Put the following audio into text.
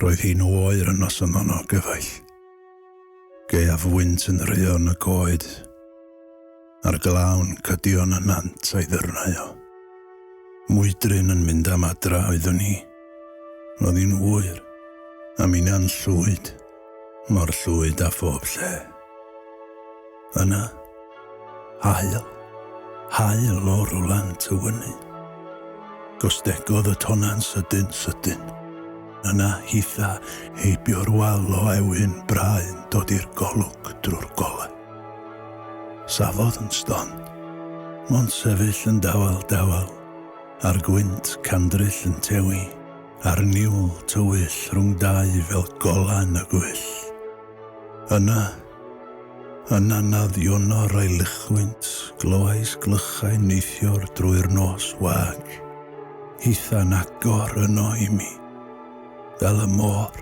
Roedd hi'n oer yn noson o'n o gyfaill. Gaeaf wynt yn rheo yn y coed. Ar glawn cydion y nant a'i ddyrnau o. Mwydryn yn mynd am adra oeddwn ni. Roedd hi'n hwyr, a mina'n llwyd, mor llwyd a phob lle. Yna, hael o'r lant y wynu. Gostegodd y tona'n sydyn. Yna hitha heibio'r wal o ewyn braen dod i'r golwg drwy'r golau. Safodd yn stond, mond sefyll yn dawel, a'r gwynt candryll yn tewi, a'r niwl tywyll rhwng dau fel golan y gwyll. Yna na ddionor a'i lychwynt, gloais glychau neithiwr drwy'r nos wag. Hitha'n agor yno i mi, fel y môr